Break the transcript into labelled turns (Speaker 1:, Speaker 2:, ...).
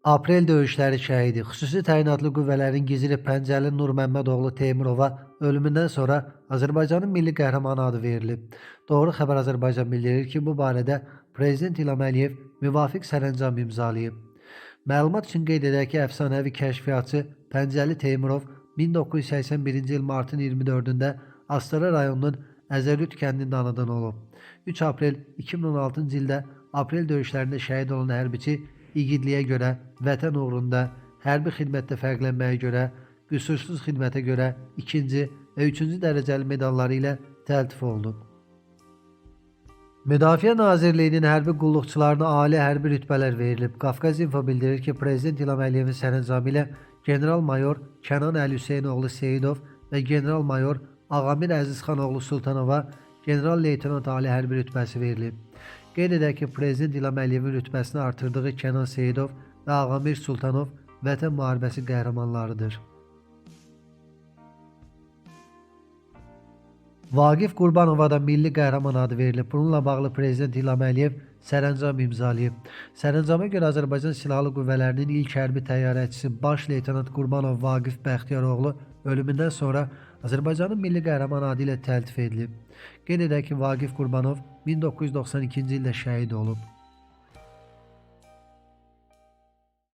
Speaker 1: Aprel döyüşləri şəhidi, xüsusi təyinatlı qüvvələrin giziri Pəncəli Nurməmmədoğlu Teymurova ölümündən sonra Azərbaycanın milli qəhrəmanı adı verilib. Doğru xəbər Azərbaycan bildirir ki, bu barədə Prezident İlham Əliyev müvafiq sərəncam imzalayıb. Məlumat üçün qeyd edək ki, əfsanəvi kəşfiyyatçı Pəncəli Teymurov 1981-ci il martın 24-də Astara rayonunun Əzərüt kəndində anadan olub. 3 aprel 2016-cı ildə aprel döyüşlərində şəhid olan hərbiçi igidliyə görə, vətən uğrunda, hərbi xidmətdə fərqlənməyə görə, qüsursuz xidmətə görə 2-ci və 3-cü dərəcəli medalları ilə təltif olunub. Müdafiə Nazirliyinin hərbi qulluqçularına ali hərbi rütbələr verilib. Qafqaz İnfo bildirir ki, Prezident İlham Əliyevin sərəncamı ilə General-mayor Kənan Əli Hüseynoğlu Seyidov və General-mayor Ağamir Əzizxanoğlu Sultanova General-leytenant ali hərbi rütbəsi verilib. Qeyd edək ki, Prezident İlham Əliyevin rütbəsini artırdığı Kənan Seyidov və Ağamir Sultanov Vətən müharibəsi qəhrəmanlarıdır. Vaqif Qurbanova da milli qəhrəman adı verilib. Bununla bağlı Prezident İlham Əliyev sərəncam imzalayıb. Sərəncama görə Azərbaycan Silahlı Qüvvələrinin ilk hərbi təyyarəçisi Baş Leytenant Qurbanov Vaqif Bəxtiyaroğlu ölümündən sonra Azərbaycanın milli qəhrəman adı ilə təltif edilib. Qeyd edək ki, Vaqif Qurbanov 1992-ci ildə şəhid olub.